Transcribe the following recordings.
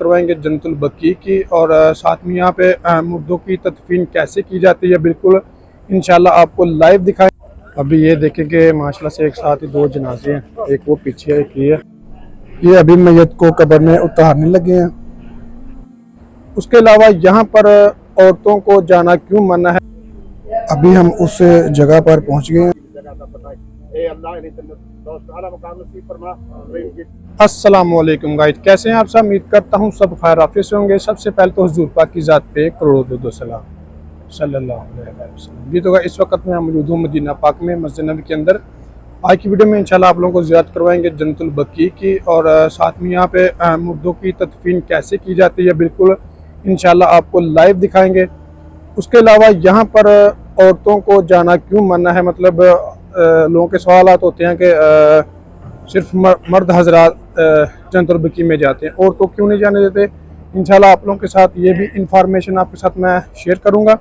करवाएंगे जन्नतुल बकी की, और साथ में यहाँ पे मुर्दों की तदफीन कैसे की जाती है बिल्कुल इंशाल्लाह आपको लाइव दिखाएं। अभी ये देखेंगे माशाल्लाह से एक साथ ही दो जनाजे हैं, एक वो पीछे है, एक ये है। ये अभी मैयत को कब्र में उतारने लगे हैं। उसके अलावा यहाँ पर औरतों को जाना क्यों मना है, अभी हम उस जगह पर पहुँच गए हैं। अस्सलाम वालेकुम गाइस, कैसे हैं आप सब? उम्मीद करता हूँ सब खैर आफियत से होंगे। सबसे पहले तो हुजूर पाक की ज़ात पे करोड़ों दो सलाम सल्लल्लाहु अलैहि वसल्लम। जी तो गाइस, इस वक्त मैं मौजूद हूँ मदीना पाक में मस्जिद नबी के अंदर। आज की वीडियो में इंशाल्लाह आप लोगों को ज़ियारत करवाएंगे जन्नतुल बकी की, और साथ में यहाँ पे मुर्दों की तदफीन कैसे की जाती है बिल्कुल इंशाल्लाह आपको लाइव दिखाएंगे। उसके अलावा यहाँ पर औरतों को जाना क्यों मना है, मतलब लोगों के सवालात होते हैं कि सिर्फ मर्द हजरात जन्नतुल बकी में जाते हैं, औरतों क्यों नहीं जाने देते। इंशाल्लाह आप लोगों के साथ ये भी इंफॉर्मेशन आपके साथ मैं शेयर करूँगा,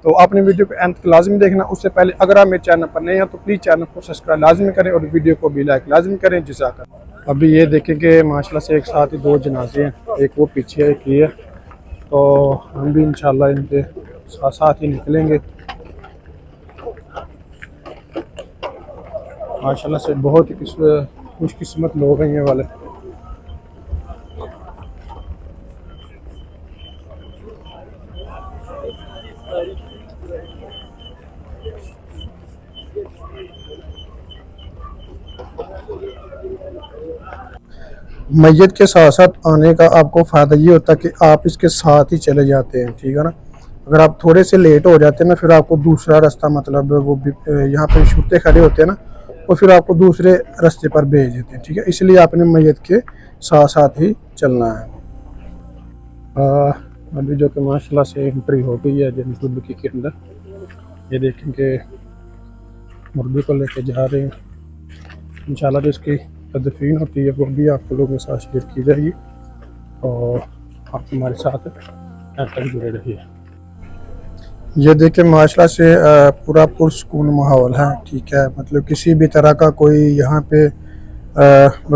तो आपने वीडियो को एंड तक लाजमी देखना। उससे पहले अगर आप मेरे चैनल पर नए हैं तो प्लीज़ चैनल को सब्सक्राइब लाजमी करें और वीडियो को भी लाइक लाजमी करें। जज़ाकल्लाह। अभी ये देखेंगे माशाल्लाह से एक साथ ही दो जनाजे हैं, एक वो पीछे है, एक ये है। तो हम भी इंशाल्लाह इनके साथ साथ ही निकलेंगे। माशाल्लाह से बहुत ही खुशकिस्मत लोग हैं ये वाले। मैयत के साथ साथ आने का आपको फ़ायदा ये होता है कि आप इसके साथ ही चले जाते हैं, ठीक है ना। अगर आप थोड़े से लेट हो जाते हैं ना, फिर आपको दूसरा रास्ता, मतलब वो यहाँ पे छुट्टे खड़े होते हैं ना, वो फिर आपको दूसरे रास्ते पर भेज देते हैं, ठीक है। इसलिए आपने मैयत के साथ साथ ही चलना है। अभी जो कि माशाल्लाह से एंट्री हो गई है जन्नतुल बकी के अंदर। ये देखेंगे मुर्दे को लेके जा रहे हैं। इंशाल्लाह जिसकी तदफीन होती है वो भी आप लोगों के साथ शेयर की जाएगी, और आप हमारे साथ तक जुड़े रहिए। ये देखिए माशाल्लाह से पूरा पुरसकून माहौल है, ठीक है। मतलब किसी भी तरह का कोई यहाँ पे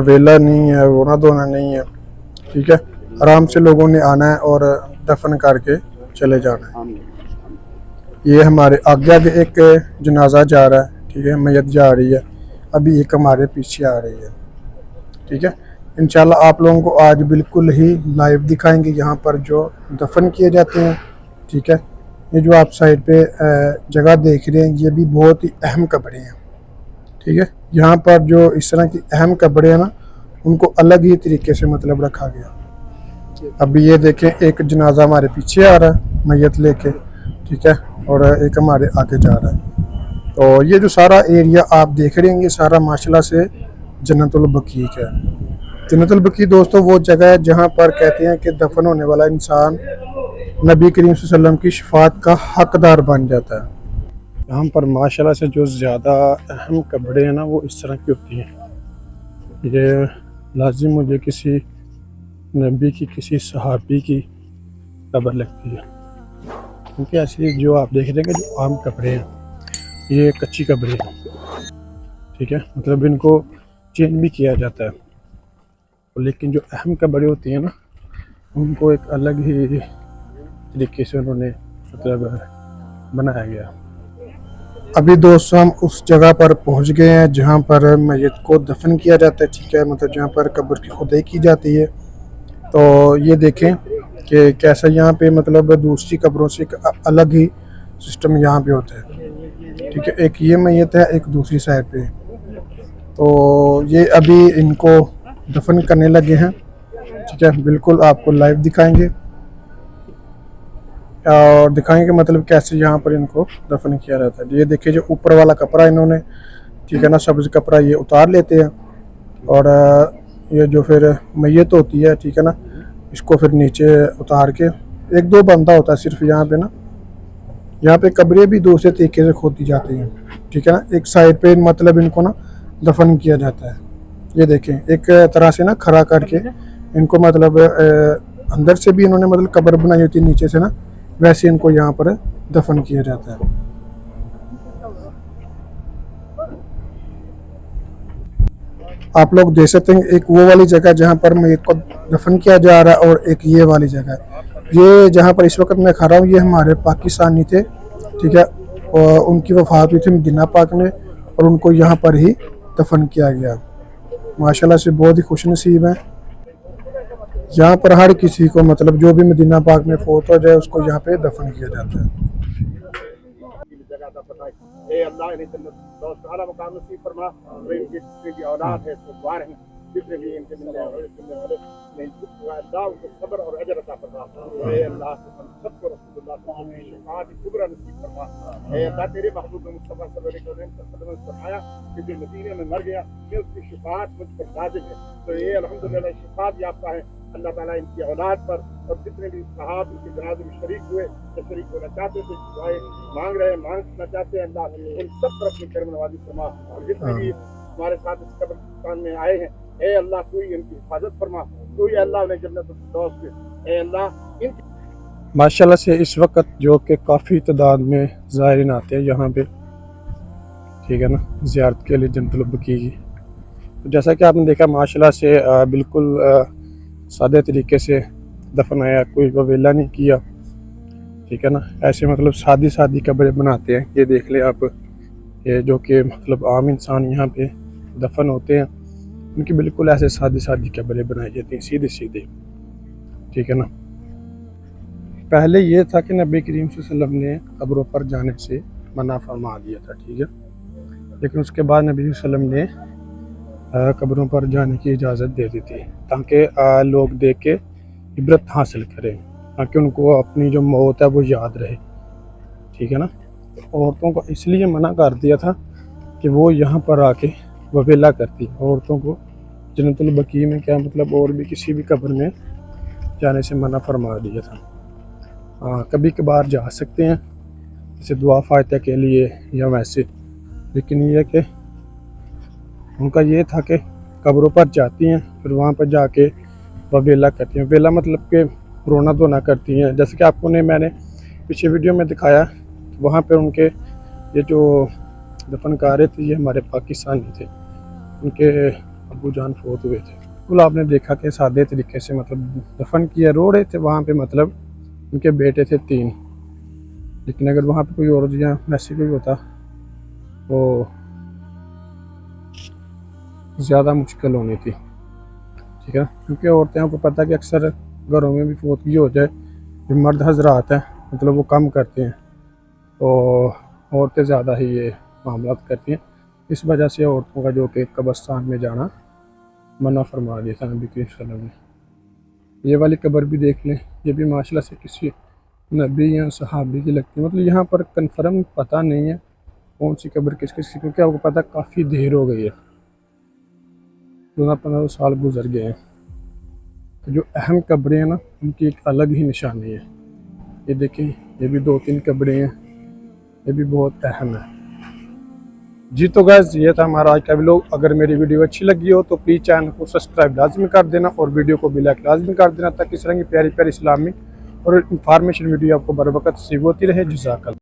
वेला नहीं है, रोना धोना नहीं है, ठीक है। आराम से लोगों ने आना है और दफन करके चले जाना है। ये हमारे आगे आगे एक जनाजा जा रहा है, ठीक है, मैयत जा रही है। अभी एक हमारे पीछे आ रही है, ठीक है। इंशाल्लाह आप लोगों को आज बिल्कुल ही लाइव दिखाएंगे यहाँ पर जो दफन किए जाते हैं, ठीक है। ये जो आप साइड पे जगह देख रहे हैं, ये भी बहुत ही अहम कब्रें हैं, ठीक है। यहाँ पर जो इस तरह की अहम कब्रें हैं ना, उनको अलग ही तरीके से मतलब रखा गया। अभी ये देखें एक जनाजा हमारे पीछे आ रहा है मैयत लेके, ठीक है, और एक हमारे आगे जा रहा है। तो ये जो सारा एरिया आप देख रहे हैं, ये सारा माशाल्लाह से जन्नतुल बकी है। जन्नतुल बकी दोस्तों वो जगह है जहाँ पर कहते हैं कि दफन होने वाला इंसान नबी करीम सल्लल्लाहु अलैहि वसल्लम की शफाअत का हकदार बन जाता है। यहाँ पर माशाल्लाह से जो ज़्यादा अहम कब्रें हैं ना, वो इस तरह की होती हैं। ये लाजिम मुझे किसी नबी की, किसी सहाबी की कब्र लगती है, क्योंकि ऐसी जो आप देख रहे हैं कि जो आम कब्रें हैं ये कच्ची कब्रें हैं, ठीक है। मतलब इनको चेंज भी किया जाता है, लेकिन जो अहम कब्रें होती हैं ना, उनको एक अलग ही तरीके से उन्होंने मतलब बनाया गया। अभी दोस्तों हम उस जगह पर पहुंच गए हैं जहां पर मैयत को दफन किया जाता है, ठीक है। मतलब जहां पर कब्र की खुदाई की जाती है। तो ये देखें कि कैसा यहाँ पे मतलब दूसरी कब्रों से एक अलग ही सिस्टम यहाँ पे होता है, ठीक है। एक ये मैयत है, एक दूसरी साइड पे। तो ये अभी इनको दफन करने लगे हैं, ठीक है। बिल्कुल आपको लाइव दिखाएंगे और दिखाएंगे मतलब कैसे यहाँ पर इनको दफन किया जाता है। ये देखिए जो ऊपर वाला कपड़ा इन्होंने, ठीक है ना, सब्ज़ कपड़ा ये उतार लेते हैं, और ये जो फिर मैयत होती है, ठीक है ना, इसको फिर नीचे उतार के एक दो बंदा होता है सिर्फ यहाँ पे ना। यहाँ पे कब्रें भी दूसरे तरीके से खोदी जाती हैं, ठीक है ना। एक साइड पे मतलब इनको ना दफन किया जाता है। ये देखें एक तरह से ना खड़ा करके इनको मतलब अंदर से भी इन्होंने मतलब कब्र बनाई होती है, नीचे से ना वैसे इनको यहाँ पर दफन किया जाता है। आप लोग देख सकते हैं एक वो वाली जगह जहाँ पर मेरे को दफन किया जा रहा है और एक ये वाली जगह। ये जहाँ पर इस वक्त मैं खड़ा हूँ ये हमारे पाकिस्तानी थे, ठीक है, और उनकी वफात हुई थी मदीना पाक में और उनको यहाँ पर ही दफन किया गया। माशाल्लाह से बहुत ही खुशनसीब है। यहाँ पर हर किसी को मतलब जो भी मदीना पाक में फोत हो जाए उसको यहाँ पे दफन किया जाता है। ए अल्लाह इन्हें जन्नत आला मकाम नसीब फरमा और इनकी जितनी भी औलाद है सुखवार हैं, जितने भी इनके मिलने वाले अल्लाह उनको सब्र और अजर अता फरमा। ए अल्लाह हम सबको रसूलुल्लाह सल्लल्लाहु अलैहि वसल्लम की शफाअत कुबरा नसीब फरमा। ए अल्लाह तेरे महबूब मुस्तफा सल्लल्लाहु अलैहि वसल्लम ने फरमाया कि जो मदीने में मर गया कि उसकी शफाअत मुझ पर लाजिम है। तो ये अल्हम्दुलिल्लाह शफाअत याफ्ता है। अल्लाह ताला इनकी औलाद पर और जितने भी सहाब इनके जनाजे में शरीक हुए या शरीक होना चाहते थे, दुआएं मांग रहे हैं, मांगना चाहते हैं, अल्लाह उन सब पर अपनी करम नवाजी फरमा। और जितने भी हमारे साथ इस कब्रिस्तान में आए हैं, ए अल्लाह तू ही इनकी हिफाजत फरमा, तू ही अल्लाह उन्हें जन्नत फिरदौस दे। ए अल्लाह इनकी माशाल्लाह से इस वक्त जो कि काफ़ी तादाद में ज़ायरीन आते हैं यहाँ पे, ठीक है ना, ज़ियारत के लिए जन्नतुल बकी की। तो जैसा कि आपने देखा माशाल्लाह से बिल्कुल सादे तरीके से दफन आया, कोई ववेला नहीं किया, ठीक है ना। ऐसे मतलब सादी सादी कब्रें बनाते हैं, ये देख लें आप, ये जो कि मतलब आम इंसान यहाँ पे दफन होते हैं उनकी बिल्कुल ऐसे सादी सादी कब्रें बनाई जाती हैं, सीधे सीधे, ठीक है ना। पहले ये था कि नबी करीम सल्लल्लाहु अलैहि वसल्लम ने कब्रों पर जाने से मना फरमा दिया था, ठीक है, लेकिन उसके बाद नबी सल्लल्लाहु अलैहि वसल्लम ने कब्रों पर जाने की इजाज़त दे दी थी ताकि लोग देख के इबरत हासिल करें, ताकि उनको अपनी जो मौत है वो याद रहे, ठीक है ना। औरतों को इसलिए मना कर दिया था कि वो यहाँ पर आके ववेला करती, औरतों को जन्नतुल बकी में क्या मतलब और भी किसी भी कब्र में जाने से मना फरमा दिया था। हाँ, कभी कभार जा सकते हैं जैसे दुआ फायदा के लिए या वैसे, लेकिन ये कि उनका ये था कि कब्रों पर जाती हैं फिर वहाँ पर जाके ववेला करती हैं। वेला मतलब कि रोना धोना करती हैं, जैसे कि आपको ने मैंने पीछे वीडियो में दिखाया, वहाँ पे उनके ये जो दफनकारे थे ये हमारे पाकिस्तानी थे, उनके अब्बू जान फोत हुए थे। बिल्कुल आपने देखा कि सादे तरीके से मतलब दफन किया, रो रहे थे वहाँ पे, मतलब उनके बेटे थे 3, लेकिन अगर वहाँ पे कोई और या वैसे कोई होता तो ज़्यादा मुश्किल होनी थी, ठीक है, क्योंकि औरतें को पता है कि अक्सर घरों में भी फोतगी हो जाए, जो मर्द हजरात हैं मतलब वो कम करते हैं, तो औरतें ज़्यादा ही ये मामला करती हैं। इस वजह से औरतों का जो कि कब्रिस्तान में जाना मना फरमा दिया था नबी करीम सल्लल्लाहु अलैहि वसल्लम ने। ये वाली कब्र भी देख लें, ये भी माशाल्लाह से किसी नबी या सहाबी की लगती है। मतलब यहाँ पर कन्फर्म पता नहीं है कौन सी कब्र किस किस, क्योंकि आपको पता काफ़ी देर हो गई है, 14-15 साल गुजर गए हैं। तो जो अहम कब्रें हैं ना उनकी एक अलग ही निशानी है। ये देखें, ये भी 2-3 कब्रें हैं, ये भी बहुत अहम है जी। तो गाइस ये था हमारा आज का व्लॉग। अगर मेरी वीडियो अच्छी लगी हो तो प्लीज़ चैनल को सब्सक्राइब लाजमी कर देना और वीडियो को भी लाइक लाजमी कर देना, ताकि इस तरह की प्यारी प्यारी इस्लामिक और इंफॉर्मेशन वीडियो आपको बर वक्त रिसीव होती रहे। जज़ाकल्लाह।